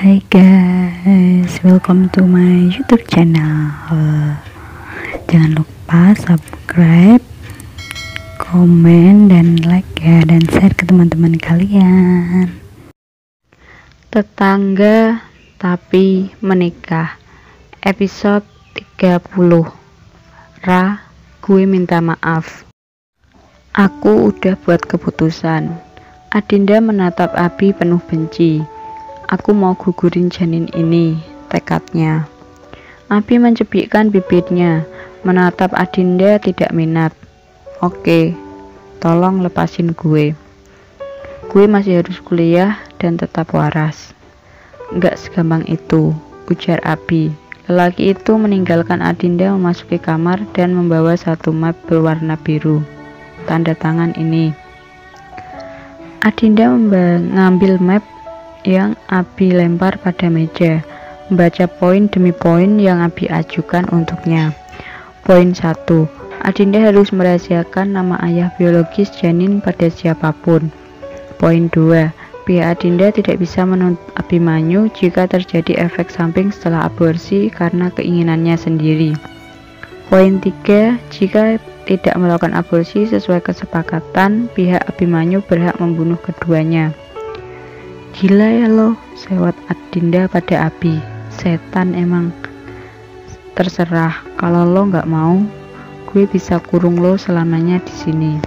Hai guys, welcome to my YouTube channel. Jangan lupa subscribe, komen, dan like ya, dan share ke teman-teman kalian. Tetangga tapi menikah, episode 30. Gue minta maaf. Aku udah buat keputusan. Adinda menatap Abi penuh benci. Aku mau gugurin janin ini, tekadnya. Abi mencepikkan bibirnya, menatap Adinda tidak minat. Oke, tolong lepasin gue. Gue masih harus kuliah dan tetap waras. Enggak segampang itu, ujar Abi. Lelaki itu meninggalkan Adinda memasuki kamar dan membawa satu map berwarna biru. Tanda tangan ini. Adinda mengambil map yang Abi lempar pada meja, membaca poin demi poin yang Abi ajukan untuknya. Poin 1. Adinda harus merahasiakan nama ayah biologis janin pada siapapun. Poin 2. Pihak Adinda tidak bisa menuntut Abimanyu jika terjadi efek samping setelah aborsi karena keinginannya sendiri. Poin 3. Jika tidak melakukan aborsi sesuai kesepakatan, pihak Abimanyu berhak membunuh keduanya. Gila ya lo, sewot Adinda pada Abi. Setan emang. Terserah, kalau lo nggak mau, gue bisa kurung lo selamanya di sini,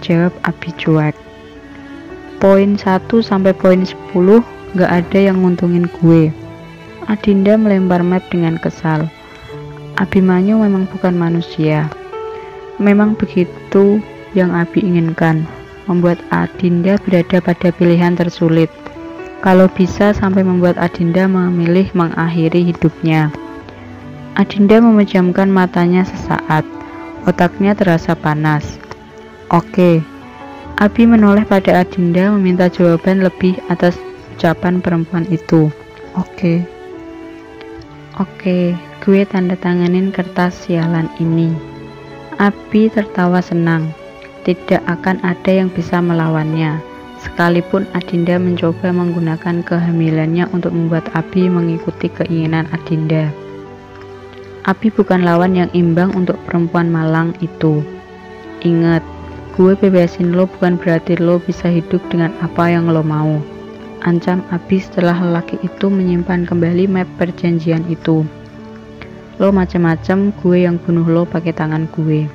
jawab Abi cuek. Poin 1 sampai poin 10 nggak ada yang nguntungin gue. Adinda melempar map dengan kesal. Abimanyu memang bukan manusia. Memang begitu yang Abi inginkan, membuat Adinda berada pada pilihan tersulit. Kalau bisa sampai membuat Adinda memilih mengakhiri hidupnya. Adinda memejamkan matanya sesaat. Otaknya terasa panas. Oke. Abi menoleh pada Adinda meminta jawaban lebih atas ucapan perempuan itu. Oke, gue tanda tanganin kertas sialan ini. Abi tertawa senang. Tidak akan ada yang bisa melawannya. Sekalipun Adinda mencoba menggunakan kehamilannya untuk membuat Abi mengikuti keinginan Adinda. Abi bukan lawan yang imbang untuk perempuan malang itu. Ingat, gue bebasin lo bukan berarti lo bisa hidup dengan apa yang lo mau. Ancam Abi setelah lelaki itu menyimpan kembali map perjanjian itu. Lo macem-macem, gue yang bunuh lo pakai tangan gue.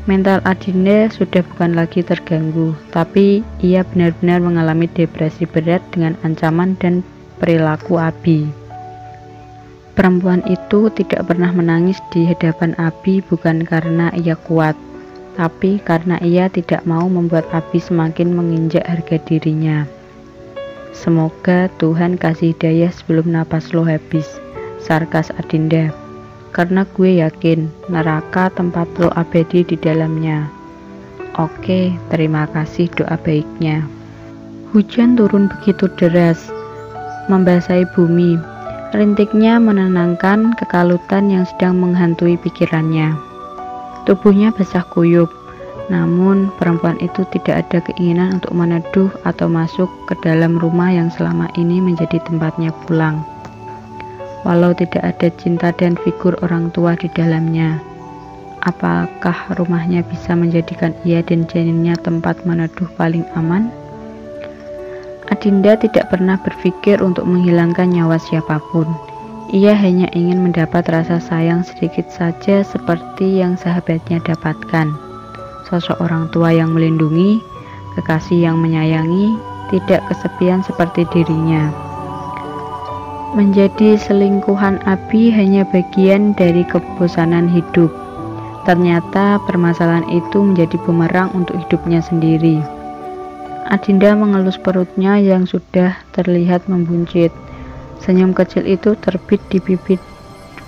Mental Adinda sudah bukan lagi terganggu, tapi ia benar-benar mengalami depresi berat dengan ancaman dan perilaku Abi. Perempuan itu tidak pernah menangis di hadapan Abi bukan karena ia kuat, tapi karena ia tidak mau membuat Abi semakin menginjak harga dirinya. Semoga Tuhan kasih hidayah sebelum napas lo habis, sarkas Adinda. Karena gue yakin neraka tempat lo abadi di dalamnya. Oke, terima kasih doa baiknya. Hujan turun begitu deras, membasahi bumi. Rintiknya menenangkan kekalutan yang sedang menghantui pikirannya. Tubuhnya basah kuyup, namun perempuan itu tidak ada keinginan untuk meneduh atau masuk ke dalam rumah yang selama ini menjadi tempatnya pulang. Walau tidak ada cinta dan figur orang tua di dalamnya, apakah rumahnya bisa menjadikan ia dan janinnya tempat meneduh paling aman? Adinda tidak pernah berpikir untuk menghilangkan nyawa siapapun. Ia hanya ingin mendapat rasa sayang sedikit saja seperti yang sahabatnya dapatkan. Sosok orang tua yang melindungi, kekasih yang menyayangi, tidak kesepian seperti dirinya. Menjadi selingkuhan Abi hanya bagian dari kebosanan hidup. Ternyata permasalahan itu menjadi bumerang untuk hidupnya sendiri. Adinda mengelus perutnya yang sudah terlihat membuncit. Senyum kecil itu terbit di bibir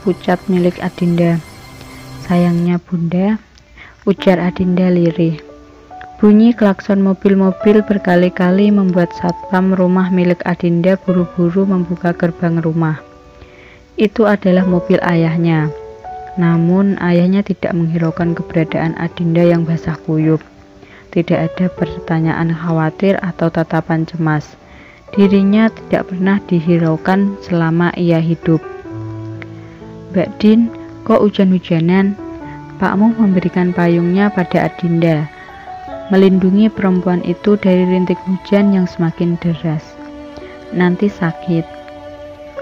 pucat milik Adinda. Sayangnya bunda, ujar Adinda lirih. Bunyi klakson mobil-mobil berkali-kali membuat satpam rumah milik Adinda buru-buru membuka gerbang rumah. Itu adalah mobil ayahnya. Namun ayahnya tidak menghiraukan keberadaan Adinda yang basah kuyup. Tidak ada pertanyaan khawatir atau tatapan cemas. Dirinya tidak pernah dihiraukan selama ia hidup. "Mbak Din, kok hujan-hujanan?" Pakmu memberikan payungnya pada Adinda, melindungi perempuan itu dari rintik hujan yang semakin deras. "Nanti sakit."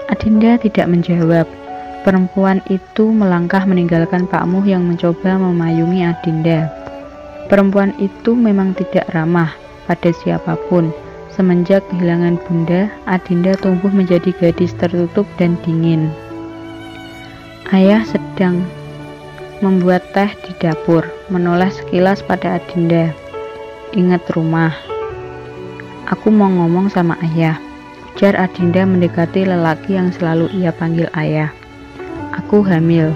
Adinda tidak menjawab. Perempuan itu melangkah meninggalkan Pakmu yang mencoba memayungi Adinda. Perempuan itu memang tidak ramah pada siapapun. Semenjak kehilangan bunda, Adinda tumbuh menjadi gadis tertutup dan dingin. Ayah sedang membuat teh di dapur, menoleh sekilas pada Adinda. "Ingat rumah." "Aku mau ngomong sama ayah," ujar Adinda mendekati lelaki yang selalu ia panggil ayah. "Aku hamil."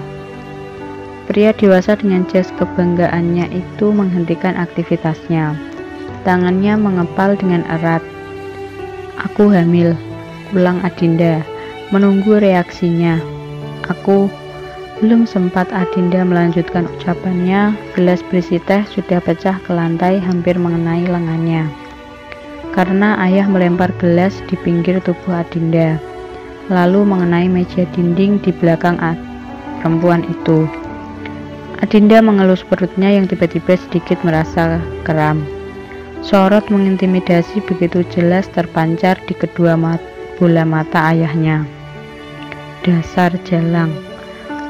Pria dewasa dengan jas kebanggaannya itu menghentikan aktivitasnya. Tangannya mengepal dengan erat. "Aku hamil," ulang Adinda, menunggu reaksinya. "Aku..." Belum sempat Adinda melanjutkan ucapannya, gelas berisi teh sudah pecah ke lantai hampir mengenai lengannya. Karena ayah melempar gelas di pinggir tubuh Adinda, lalu mengenai meja dinding di belakang perempuan itu. Adinda mengelus perutnya yang tiba-tiba sedikit merasa kram. Sorot mengintimidasi begitu jelas terpancar di kedua bola mata ayahnya. "Dasar jalang,"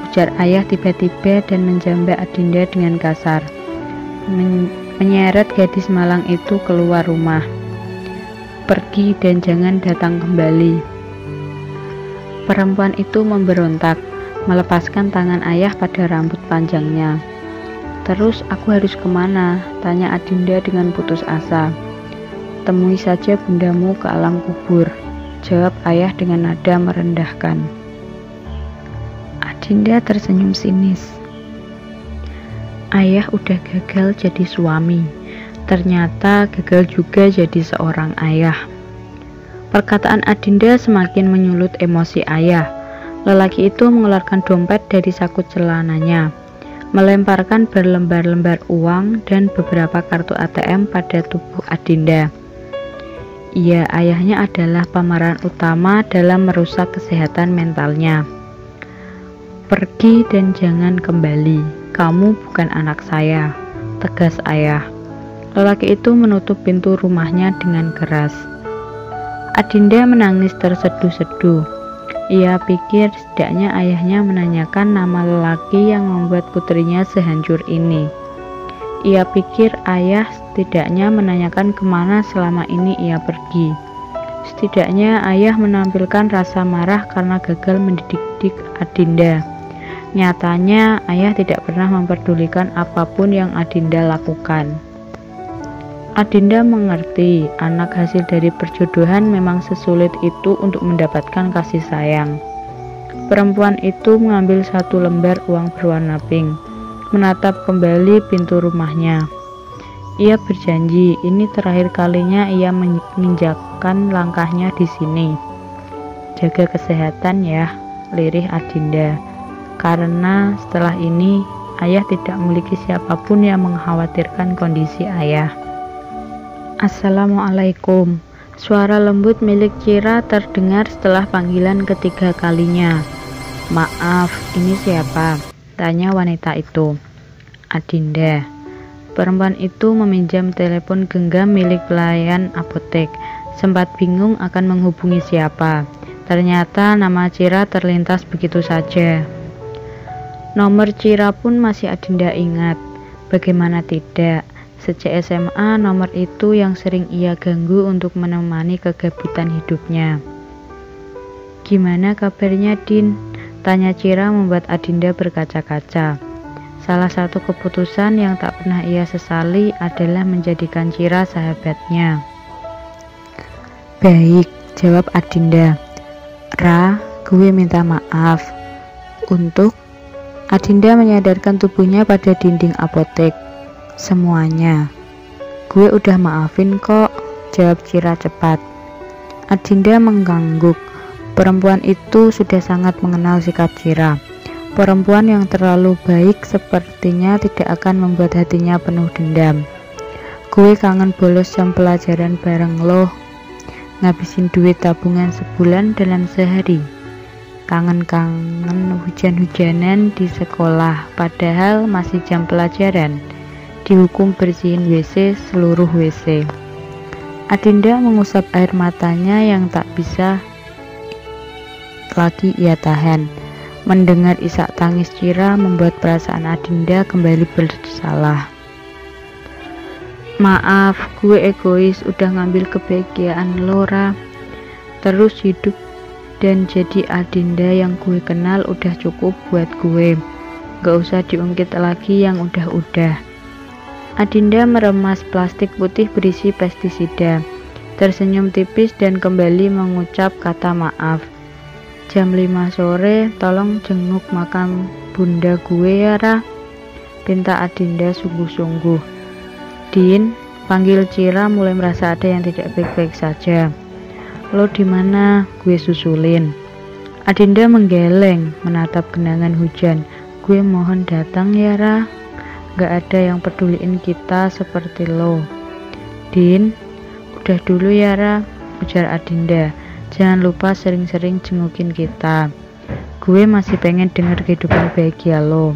ujar ayah tiba-tiba dan menjambak Adinda dengan kasar, menyeret gadis malang itu keluar rumah. "Pergi dan jangan datang kembali." Perempuan itu memberontak, melepaskan tangan ayah pada rambut panjangnya. "Terus aku harus kemana?" tanya Adinda dengan putus asa. "Temui saja bundamu ke alam kubur," jawab ayah dengan nada merendahkan. Adinda tersenyum sinis. Ayah udah gagal jadi suami, ternyata gagal juga jadi seorang ayah. Perkataan Adinda semakin menyulut emosi ayah. Lelaki itu mengeluarkan dompet dari saku celananya, melemparkan berlembar-lembar uang dan beberapa kartu ATM pada tubuh Adinda. Iya, ayahnya adalah pemeran utama dalam merusak kesehatan mentalnya. "Pergi dan jangan kembali. Kamu bukan anak saya," tegas ayah. Lelaki itu menutup pintu rumahnya dengan keras. Adinda menangis terseduh-seduh. Ia pikir setidaknya ayahnya menanyakan nama lelaki yang membuat putrinya sehancur ini. Ia pikir ayah setidaknya menanyakan kemana selama ini ia pergi. Setidaknya ayah menampilkan rasa marah karena gagal mendidik Adinda. Nyatanya ayah tidak pernah memperdulikan apapun yang Adinda lakukan. Adinda mengerti anak hasil dari perjodohan memang sesulit itu untuk mendapatkan kasih sayang. Perempuan itu mengambil satu lembar uang berwarna pink, menatap kembali pintu rumahnya. Ia berjanji ini terakhir kalinya ia menginjakkan langkahnya di sini. "Jaga kesehatan ya," lirih Adinda. Karena setelah ini ayah tidak memiliki siapapun yang mengkhawatirkan kondisi ayah. "Assalamualaikum." Suara lembut milik Cira terdengar setelah panggilan ketiga kalinya. "Maaf, ini siapa?" tanya wanita itu. "Adinda." Perempuan itu meminjam telepon genggam milik pelayan apotek. Sempat bingung akan menghubungi siapa. Ternyata nama Cira terlintas begitu saja. Nomor Cira pun masih Adinda ingat. Bagaimana tidak? Sejak SMA, nomor itu yang sering ia ganggu untuk menemani kegabutan hidupnya. "Gimana kabarnya, Din?" tanya Cira membuat Adinda berkaca-kaca. Salah satu keputusan yang tak pernah ia sesali adalah menjadikan Cira sahabatnya. "Baik," jawab Adinda. "Ra, gue minta maaf." "Untuk?" Adinda menyadarkan tubuhnya pada dinding apotek. "Semuanya." "Gue udah maafin kok," jawab Cira cepat. Adinda mengangguk. Perempuan itu sudah sangat mengenal sikap Cira. Perempuan yang terlalu baik sepertinya tidak akan membuat hatinya penuh dendam. "Gue kangen bolos jam pelajaran bareng loh." ngabisin duit tabungan sebulan dalam sehari. Kangen-kangen hujan-hujanan di sekolah, padahal masih jam pelajaran. Dihukum bersihin WC seluruh WC. Adinda mengusap air matanya yang tak bisa lagi ia tahan. Mendengar isak tangis Cira membuat perasaan Adinda kembali bersalah. Maaf, gue egois udah ngambil kebahagiaan Lora. Terus hidup dan jadi Adinda yang gue kenal udah cukup buat gue. Gak usah diungkit lagi yang udah-udah. Adinda meremas plastik putih berisi pestisida, tersenyum tipis dan kembali mengucap kata maaf. Jam 5 sore, tolong jenguk makam bunda gue ya Ra, pinta Adinda sungguh-sungguh. Din, panggil Cira mulai merasa ada yang tidak baik-baik saja. Lo di mana? Gue susulin. Adinda menggeleng menatap genangan hujan. Gue mohon datang ya Ra. Gak ada yang peduliin kita seperti lo. Din, udah dulu ya Ra, ujar Adinda. Jangan lupa sering-sering jengukin kita. Gue masih pengen denger kehidupan bahagia lo.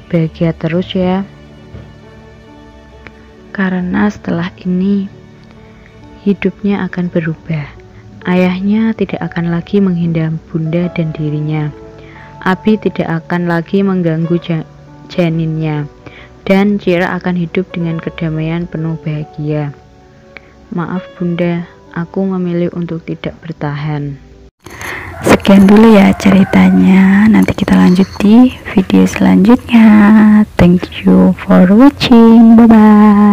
Bahagia terus ya. Karena setelah ini hidupnya akan berubah. Ayahnya tidak akan lagi menghindar bunda dan dirinya. Abi tidak akan lagi mengganggu janinnya. Dan Cira akan hidup dengan kedamaian penuh bahagia. Maaf bunda, aku memilih untuk tidak bertahan. Sekian dulu ya ceritanya. Nanti kita lanjut di video selanjutnya. Thank you for watching. Bye bye.